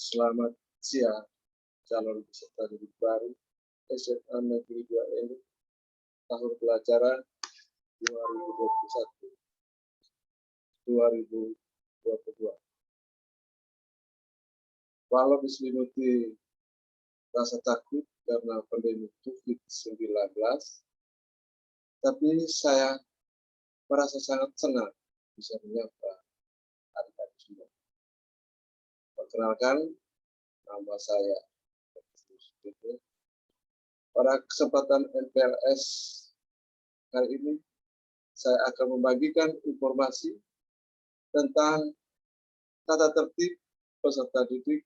Selamat siang, calon peserta didik baru SMA Negeri 2 ini tahun pelajaran 2021-2022. Walau diselimuti rasa takut karena pandemi COVID-19, tapi saya merasa sangat senang bisa menyapa adik-adik semua. Perkenalkan, nama saya. Pada kesempatan MPLS kali ini, saya akan membagikan informasi tentang tata tertib peserta didik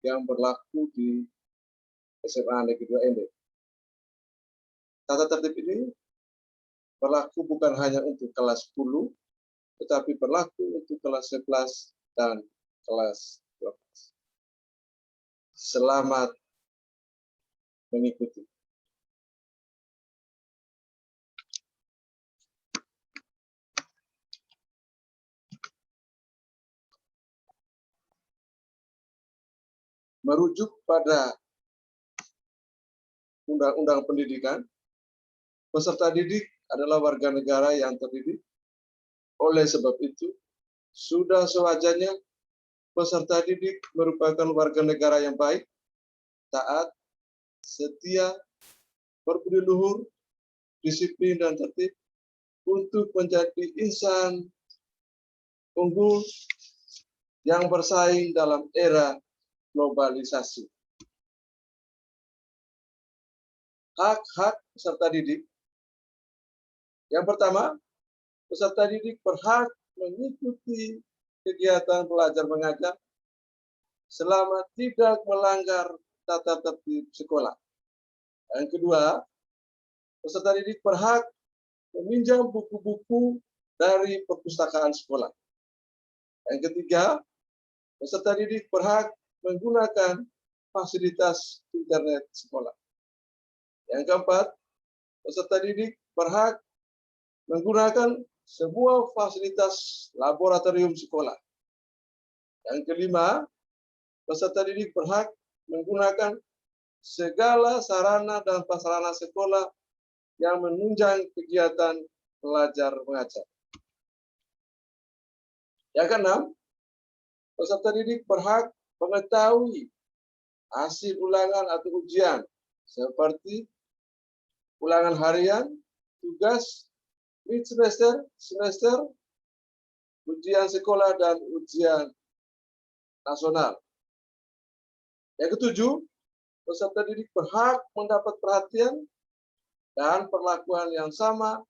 yang berlaku di SMA Negeri 2 ND. Tata tertib ini berlaku bukan hanya untuk kelas 10, tetapi berlaku untuk kelas 11 dan kelas 12. Selamat mengikuti. Merujuk pada Undang-Undang Pendidikan, peserta didik adalah warga negara yang terdidik. Oleh sebab itu, sudah sewajarnya peserta didik merupakan warga negara yang baik, taat, setia, berbudi luhur, disiplin, dan tertib untuk menjadi insan unggul yang bersaing dalam era globalisasi. Hak-hak peserta didik. Yang pertama, peserta didik berhak mengikuti kegiatan belajar mengajar selama tidak melanggar tata tertib sekolah. Yang kedua, peserta didik berhak meminjam buku-buku dari perpustakaan sekolah. Yang ketiga, peserta didik berhak menggunakan fasilitas internet sekolah. Yang keempat, peserta didik berhak menggunakan semua fasilitas laboratorium sekolah. Yang kelima, peserta didik berhak menggunakan segala sarana dan prasarana sekolah yang menunjang kegiatan belajar mengajar. Yang keenam, peserta didik berhak mengetahui hasil ulangan atau ujian seperti ulangan harian, tugas, mid semester, ujian sekolah, dan ujian nasional. Yang ketujuh, peserta didik berhak mendapat perhatian dan perlakuan yang sama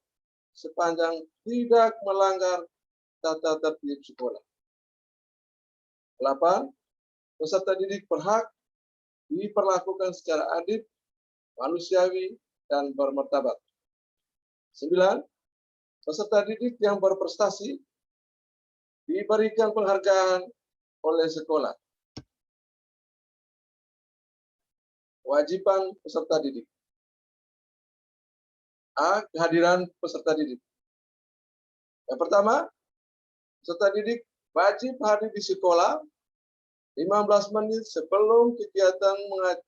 sepanjang tidak melanggar tata tertib sekolah. 8. Peserta didik berhak diperlakukan secara adil, manusiawi, dan bermartabat. 9. Peserta didik yang berprestasi diberikan penghargaan oleh sekolah. Kewajiban peserta didik. A. Kehadiran peserta didik. Yang pertama, peserta didik wajib hadir di sekolah 15 menit sebelum kegiatan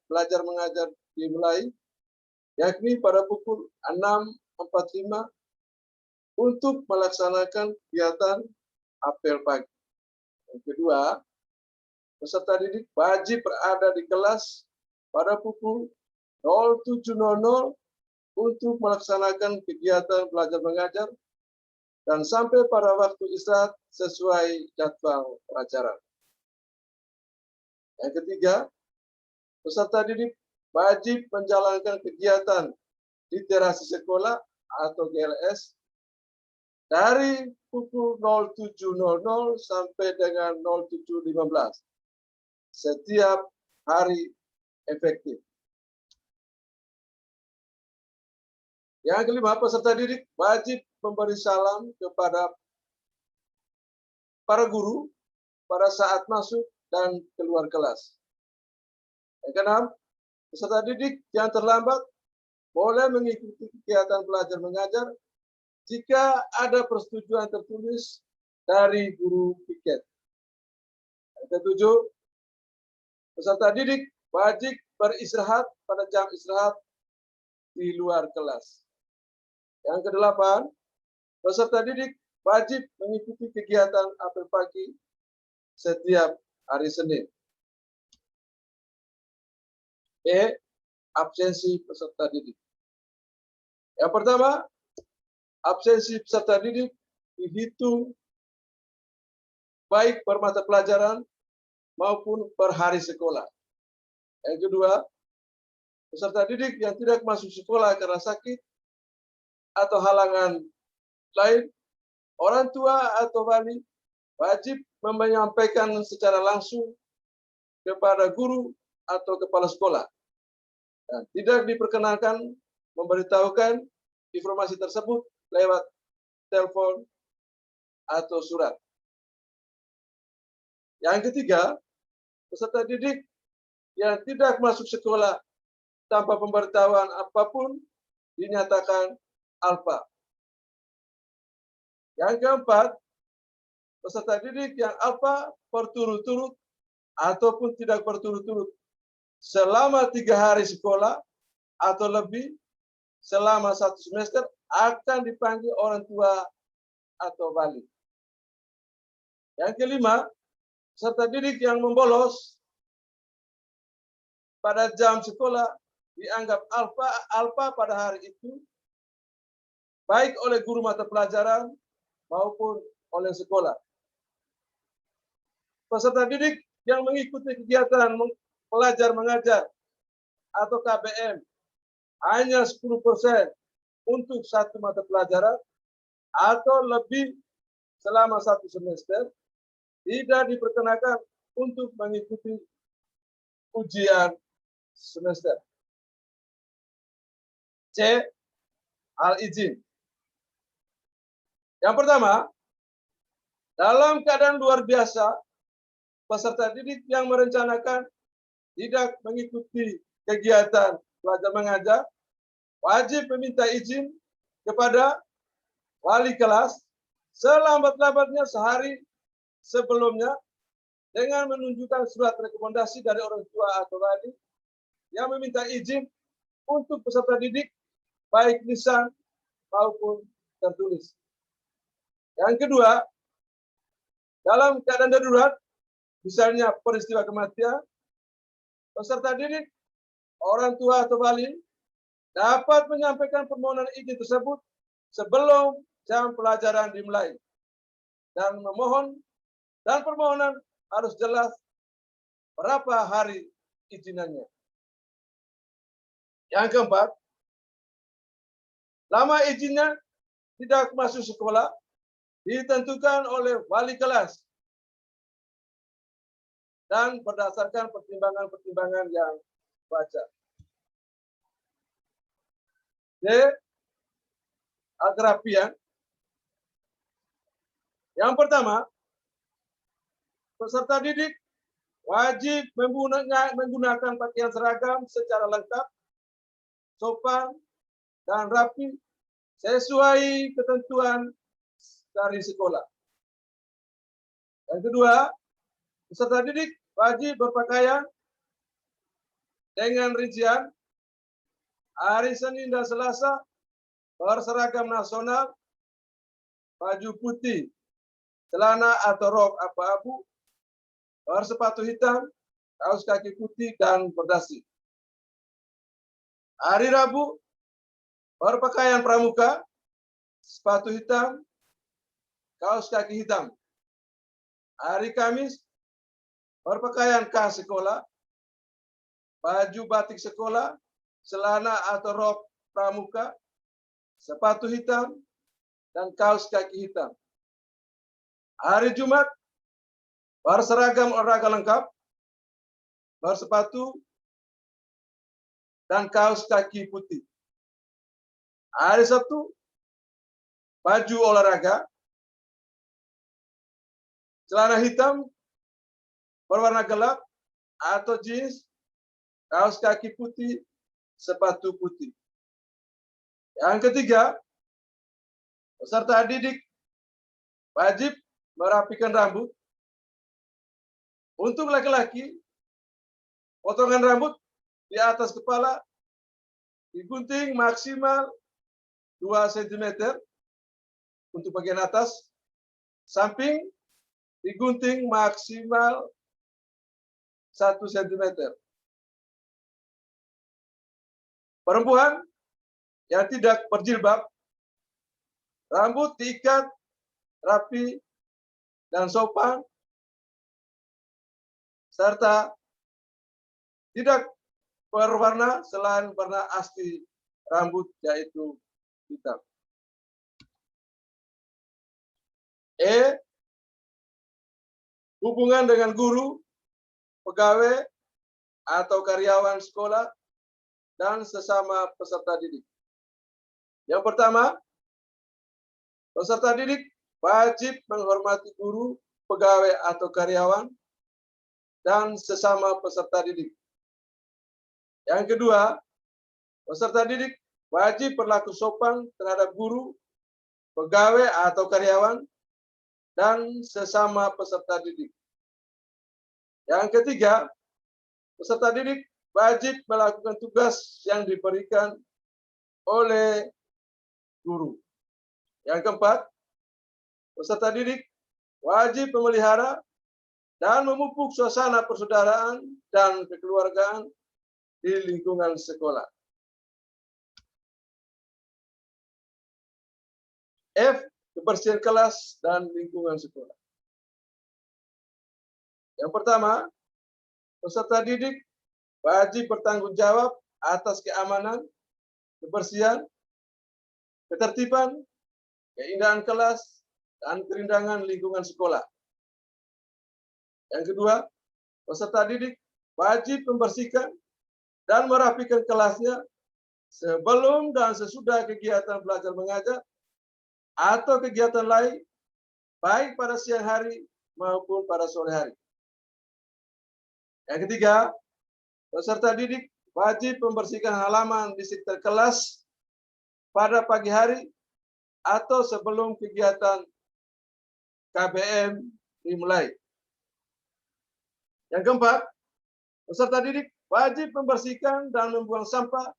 belajar mengajar dimulai, yakni pada pukul 6.45 untuk melaksanakan kegiatan apel pagi. Yang kedua, peserta didik wajib berada di kelas pada pukul 07.00 untuk melaksanakan kegiatan belajar mengajar dan sampai pada waktu istirahat sesuai jadwal pelajaran. Yang ketiga, peserta didik wajib menjalankan kegiatan literasi sekolah atau GLS dari pukul 07.00 sampai dengan 07.15 setiap hari efektif. Yang kelima, peserta didik wajib memberi salam kepada para guru pada saat masuk dan keluar kelas. Yang keenam, peserta didik yang terlambat boleh mengikuti kegiatan belajar mengajar jika ada persetujuan tertulis dari guru piket. Yang ketujuh, Peserta didik wajib beristirahat pada jam istirahat di luar kelas. Yang kedelapan, peserta didik wajib mengikuti kegiatan apel pagi setiap hari Senin. Absensi peserta didik. Yang pertama, absensi peserta didik dihitung baik per mata pelajaran maupun per hari sekolah. Yang kedua, peserta didik yang tidak masuk sekolah karena sakit atau halangan lain, orang tua atau wali wajib menyampaikan secara langsung kepada guru atau kepala sekolah. Dan tidak diperkenankan memberitahukan informasi tersebut lewat telepon atau surat. Yang ketiga, peserta didik yang tidak masuk sekolah tanpa pemberitahuan apapun dinyatakan alfa. Yang keempat, peserta didik yang alfa berturut-turut ataupun tidak berturut-turut selama 3 hari sekolah atau lebih selama 1 semester akan dipanggil orang tua atau wali. Yang kelima, peserta didik yang membolos pada jam sekolah dianggap alfa pada hari itu, baik oleh guru mata pelajaran maupun oleh sekolah. Peserta didik yang mengikuti kegiatan belajar mengajar atau KBM hanya 10% untuk 1 mata pelajaran atau lebih selama 1 semester, tidak diperkenakan untuk mengikuti ujian semester. C. Hal izin. Yang pertama, dalam keadaan luar biasa, peserta didik yang merencanakan tidak mengikuti kegiatan belajar mengajar wajib meminta izin kepada wali kelas selambat-lambatnya sehari sebelumnya dengan menunjukkan surat rekomendasi dari orang tua atau wali yang meminta izin untuk peserta didik baik lisan maupun tertulis. Yang kedua, dalam keadaan darurat, misalnya peristiwa kematian, peserta didik, orang tua atau wali dapat menyampaikan permohonan izin tersebut sebelum jam pelajaran dimulai dan permohonan harus jelas berapa hari izinannya. Yang keempat, lama izinnya tidak masuk sekolah ditentukan oleh wali kelas dan berdasarkan pertimbangan-pertimbangan yang wajar. D. Kerapian. Yang pertama, peserta didik wajib menggunakan pakaian seragam secara lengkap, sopan, dan rapi sesuai ketentuan dari sekolah. Yang kedua, peserta didik wajib berpakaian dengan rincian hari Senin dan Selasa berseragam nasional, baju putih, celana atau rok abu-abu, bersepatu hitam, kaos kaki putih, dan berdasi. Hari Rabu berpakaian pramuka, sepatu hitam, kaos kaki hitam. Hari Kamis berpakaian khas sekolah, baju batik sekolah, celana atau rok pramuka, sepatu hitam, dan kaos kaki hitam. Hari Jumat berseragam olahraga lengkap, bersepatu, dan kaos kaki putih. Hari Sabtu baju olahraga, celana hitam berwarna gelap atau jeans, kaos kaki putih, sepatu putih. Yang ketiga, peserta didik wajib merapikan rambut. Untuk laki-laki, Potongan rambut di atas kepala digunting maksimal 2 cm untuk bagian atas, samping digunting maksimal 1 cm. Perempuan yang tidak berjilbab, rambut diikat rapi dan sopan, serta tidak berwarna selain warna asli rambut yaitu hitam. E. Hubungan dengan guru, pegawai, atau karyawan sekolah, dan sesama peserta didik. Yang pertama, peserta didik wajib menghormati guru, pegawai, atau karyawan, dan sesama peserta didik. Yang kedua, peserta didik wajib berlaku sopan terhadap guru, pegawai, atau karyawan, dan sesama peserta didik. Yang ketiga, peserta didik wajib melakukan tugas yang diberikan oleh guru. Yang keempat, peserta didik wajib memelihara dan memupuk suasana persaudaraan dan kekeluargaan di lingkungan sekolah. F. Kebersihan kelas dan lingkungan sekolah. Yang pertama, peserta didik wajib bertanggung jawab atas keamanan, kebersihan, ketertiban, keindahan kelas, dan kerindangan lingkungan sekolah. Yang kedua, peserta didik wajib membersihkan dan merapikan kelasnya sebelum dan sesudah kegiatan belajar mengajar atau kegiatan lain, baik pada siang hari maupun pada sore hari. Yang ketiga, peserta didik wajib membersihkan halaman di sekitar kelas pada pagi hari atau sebelum kegiatan KBM dimulai. Yang keempat, peserta didik wajib membersihkan dan membuang sampah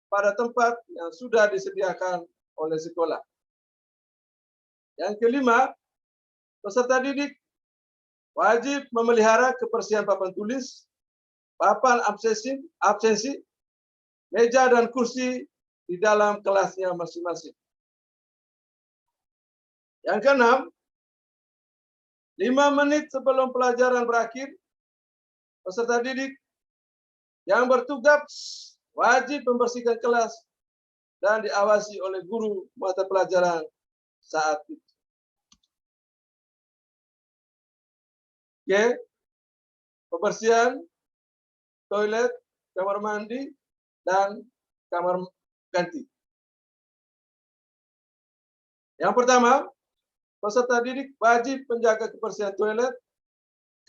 pada tempat yang sudah disediakan oleh sekolah. Yang kelima, peserta didik wajib memelihara kebersihan papan tulis, papan absensi, meja dan kursi di dalam kelasnya masing-masing. Yang keenam, 5 menit sebelum pelajaran berakhir, peserta didik yang bertugas wajib membersihkan kelas dan diawasi oleh guru mata pelajaran saat itu. Oke, pembersihan toilet, kamar mandi, dan kamar ganti. Yang pertama, peserta didik wajib menjaga kebersihan toilet,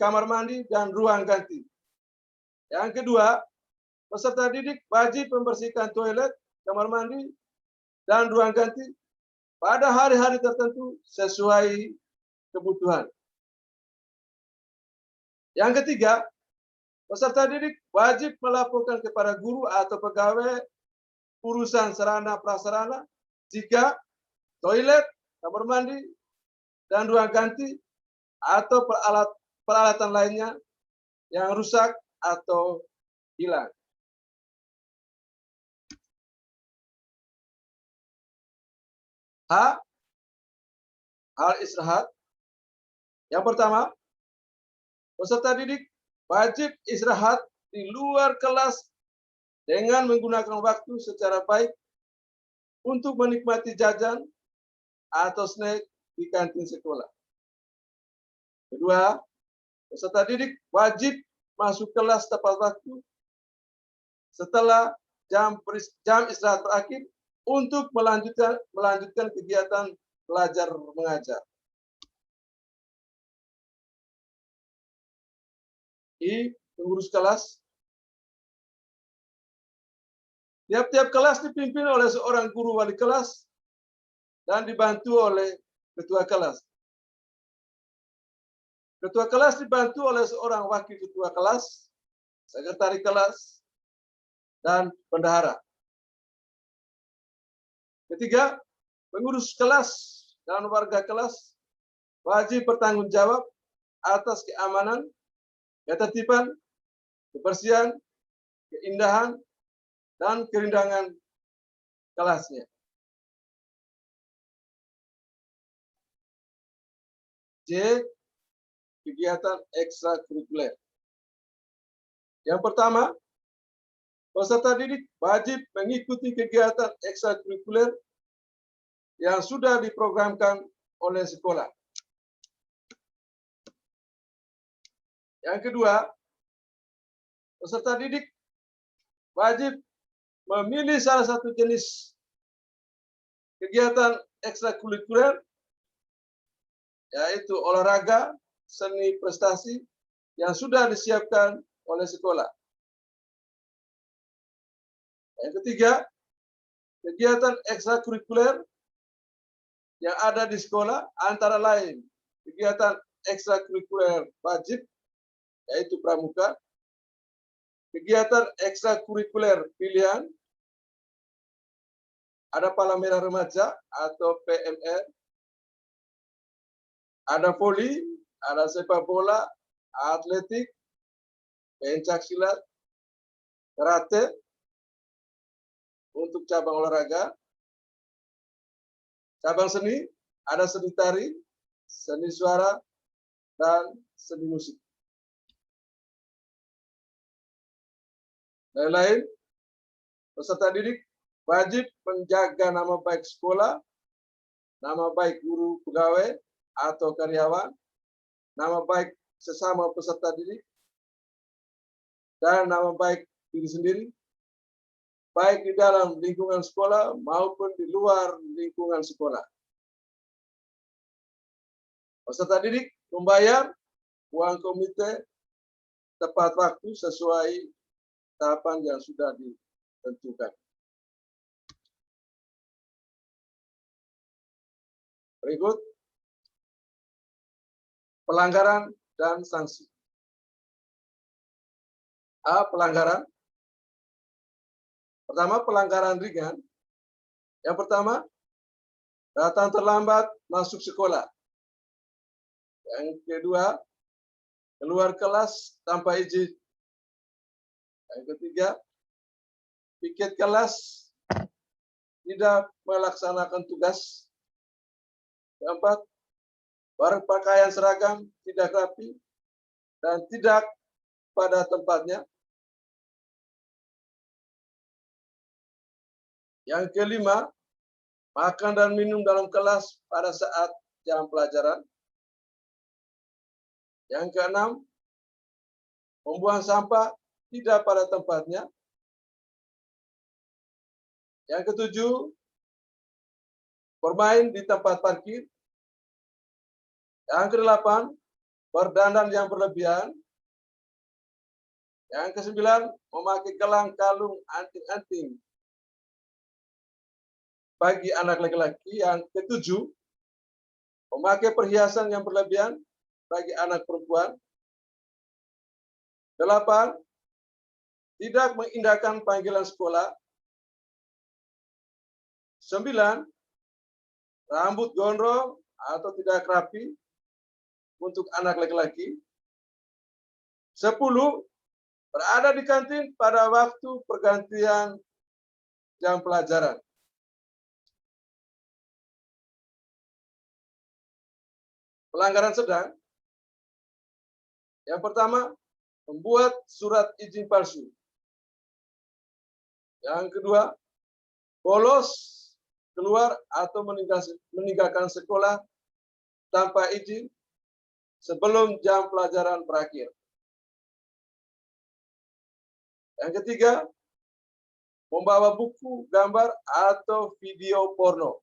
kamar mandi, dan ruang ganti. Yang kedua, peserta didik wajib membersihkan toilet, kamar mandi, dan ruang ganti pada hari-hari tertentu sesuai kebutuhan. Yang ketiga, peserta didik wajib melaporkan kepada guru atau pegawai urusan sarana prasarana jika toilet, kamar mandi, dan ruang ganti atau peralatan lainnya yang rusak atau hilang. H. Hal istirahat. Yang pertama, peserta didik wajib istirahat di luar kelas dengan menggunakan waktu secara baik untuk menikmati jajan atau snack di kantin sekolah. Kedua, peserta didik wajib masuk kelas tepat waktu setelah jam istirahat berakhir untuk melanjutkan kegiatan belajar mengajar. I. Pengurus kelas. Tiap-tiap kelas dipimpin oleh seorang guru wali kelas dan dibantu oleh ketua kelas. Ketua kelas dibantu oleh seorang wakil ketua kelas, sekretaris kelas, dan bendahara. Ketiga, pengurus kelas dan warga kelas wajib bertanggung jawab atas keamanan, ketertiban, kebersihan, keindahan, dan kerindangan kelasnya. C. Kegiatan ekstrakurikuler. Yang pertama, peserta didik wajib mengikuti kegiatan ekstrakurikuler yang sudah diprogramkan oleh sekolah. Yang kedua, peserta didik wajib memilih salah satu jenis kegiatan ekstrakurikuler, yaitu olahraga, seni prestasi yang sudah disiapkan oleh sekolah. Yang ketiga, kegiatan ekstrakurikuler yang ada di sekolah antara lain kegiatan ekstrakurikuler wajib, yaitu pramuka, kegiatan ekstrakurikuler pilihan, ada Palang Merah Remaja atau PMR, ada voli, ada sepak bola, atletik, pencak silat, karate untuk cabang olahraga, cabang seni, ada seni tari, seni suara, dan seni musik. Lain-lain, peserta didik wajib menjaga nama baik sekolah, nama baik guru pegawai atau karyawan, nama baik sesama peserta didik, dan nama baik diri sendiri, baik di dalam lingkungan sekolah maupun di luar lingkungan sekolah. Peserta didik membayar uang komite tepat waktu sesuai tahapan yang sudah ditentukan. Berikut pelanggaran dan sanksi. A. Pelanggaran. Pertama, pelanggaran ringan. Yang pertama, datang terlambat masuk sekolah. Yang kedua, keluar kelas tanpa izin. Yang ketiga, piket kelas tidak melaksanakan tugas. Keempat, berpakaian seragam tidak rapi dan tidak pada tempatnya. Yang kelima, makan dan minum dalam kelas pada saat jam pelajaran. Yang keenam, membuang sampah tidak pada tempatnya. Yang ketujuh, bermain di tempat parkir. Yang kedelapan, berdandan yang berlebihan. Yang kesembilan, memakai gelang kalung anting-anting bagi anak laki-laki. Yang ketujuh, memakai perhiasan yang berlebihan bagi anak perempuan. 8, tidak mengindahkan panggilan sekolah. 9, rambut gondrong atau tidak rapi untuk anak laki-laki. 10, berada di kantin pada waktu pergantian jam pelajaran. Pelanggaran sedang. Yang pertama, membuat surat izin palsu. Yang kedua, bolos keluar atau meninggalkan sekolah tanpa izin sebelum jam pelajaran berakhir. Yang ketiga, membawa buku, gambar, atau video porno.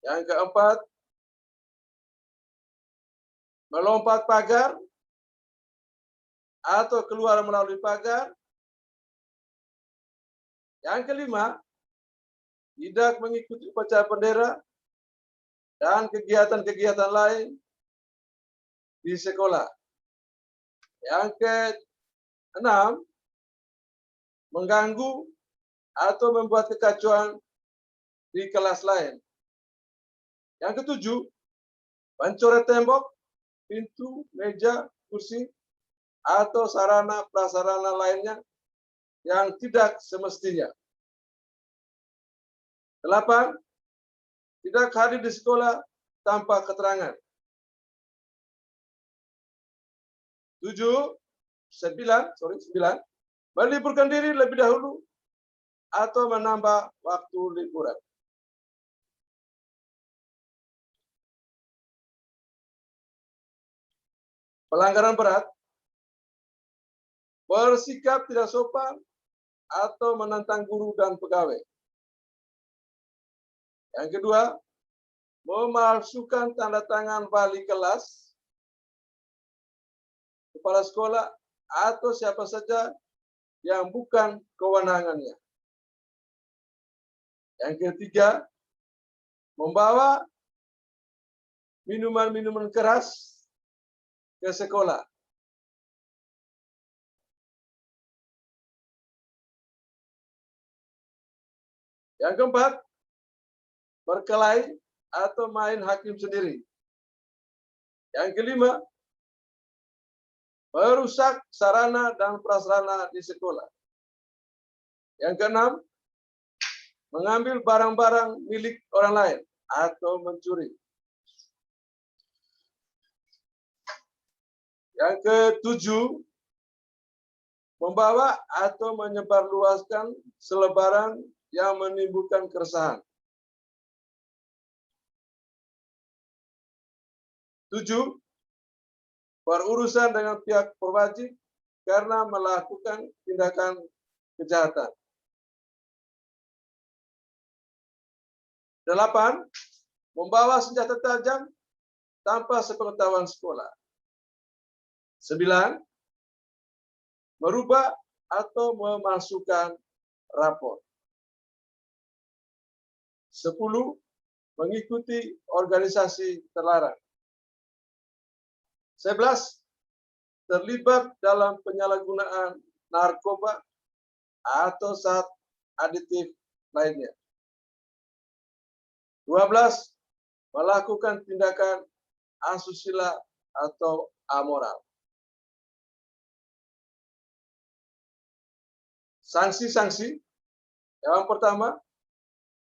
Yang keempat, melompat pagar atau keluar melalui pagar. Yang kelima, tidak mengikuti upacara bendera dan kegiatan-kegiatan lain di sekolah. Yang keenam, mengganggu atau membuat kekacauan di kelas lain. Yang ketujuh, mencoret tembok, pintu, meja, kursi, atau sarana prasarana lainnya yang tidak semestinya. 8. Tidak hadir di sekolah tanpa keterangan. 9. Meliburkan diri lebih dahulu atau menambah waktu liburan. Pelanggaran berat, bersikap tidak sopan atau menantang guru dan pegawai. Yang kedua, memalsukan tanda tangan wali kelas, kepala sekolah, atau siapa saja yang bukan kewenangannya. Yang ketiga, membawa minuman-minuman keras ke sekolah. Yang keempat, berkelahi atau main hakim sendiri. Yang kelima, merusak sarana dan prasarana di sekolah. Yang keenam, mengambil barang-barang milik orang lain atau mencuri. Yang ketujuh, membawa atau menyebarluaskan selebaran yang menimbulkan keresahan. 7. Berurusan dengan pihak berwajib karena melakukan tindakan kejahatan. 8. Membawa senjata tajam tanpa sepengetahuan sekolah. 9. Merubah atau memasukkan rapor. 10. Mengikuti organisasi terlarang. 11. Terlibat dalam penyalahgunaan narkoba atau zat aditif lainnya. 12. Melakukan tindakan asusila atau amoral. Sanksi-sanksi. Yang pertama,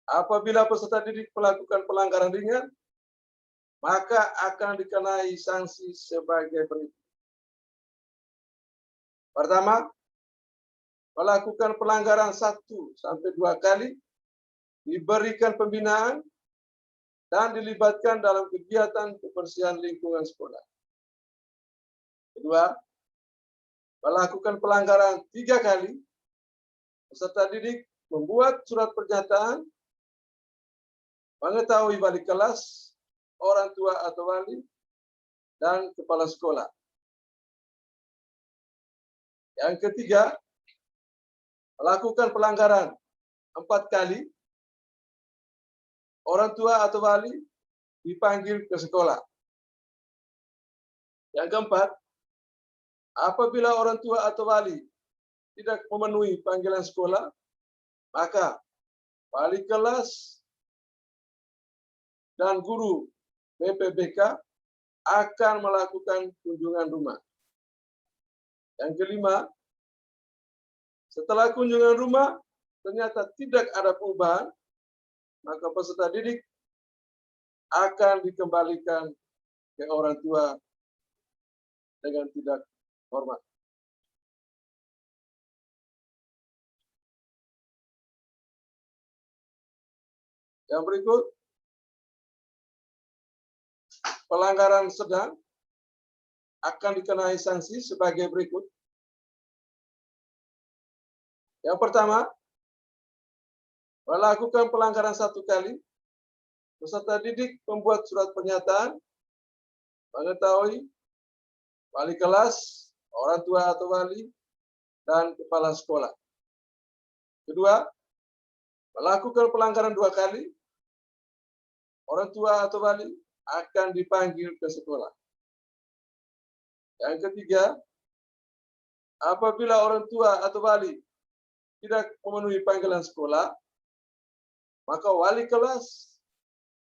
apabila peserta didik melakukan pelanggaran ringan, maka akan dikenai sanksi sebagai berikut. Pertama, melakukan pelanggaran 1 sampai 2 kali, diberikan pembinaan, dan dilibatkan dalam kegiatan kebersihan lingkungan sekolah. Kedua, melakukan pelanggaran 3 kali, peserta didik membuat surat pernyataan, mengetahui wali kelas, orang tua atau wali, dan kepala sekolah. Yang ketiga, melakukan pelanggaran 4 kali, orang tua atau wali dipanggil ke sekolah. Yang keempat, apabila orang tua atau wali tidak memenuhi panggilan sekolah, maka wali kelas dan guru BPBK akan melakukan kunjungan rumah. Yang kelima, setelah kunjungan rumah ternyata tidak ada perubahan, maka peserta didik akan dikembalikan ke orang tua dengan tidak hormat. Yang berikut, pelanggaran sedang akan dikenai sanksi sebagai berikut. Yang pertama, melakukan pelanggaran 1 kali, peserta didik membuat surat pernyataan, mengetahui wali kelas, orang tua atau wali, dan kepala sekolah. Kedua, melakukan pelanggaran 2 kali, orang tua atau wali akan dipanggil ke sekolah. Yang ketiga, Apabila orang tua atau wali tidak memenuhi panggilan sekolah, maka wali kelas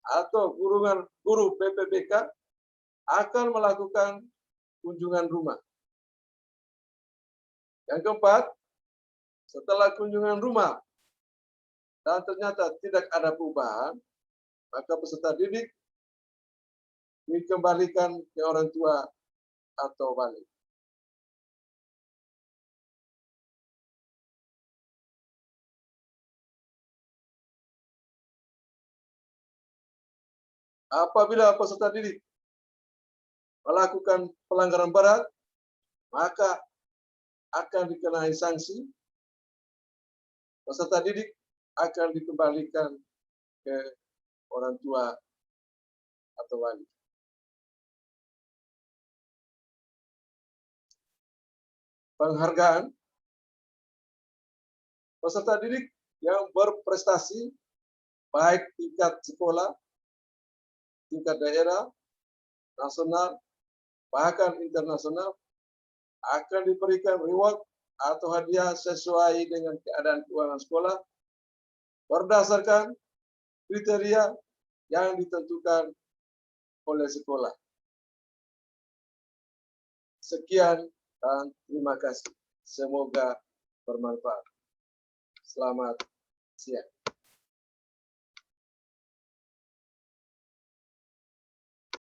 atau guru PPBK akan melakukan kunjungan rumah. Yang keempat, setelah kunjungan rumah dan ternyata tidak ada perubahan, maka peserta didik dikembalikan ke orang tua atau wali. Apabila peserta didik melakukan pelanggaran berat, maka akan dikenai sanksi. Peserta didik akan dikembalikan ke orang tua atau wali. Penghargaan peserta didik yang berprestasi baik tingkat sekolah, tingkat daerah, nasional, bahkan internasional akan diberikan reward atau hadiah sesuai dengan keadaan keuangan sekolah berdasarkan kriteria yang ditentukan oleh sekolah. Sekian dan terima kasih. Semoga bermanfaat. Selamat siang.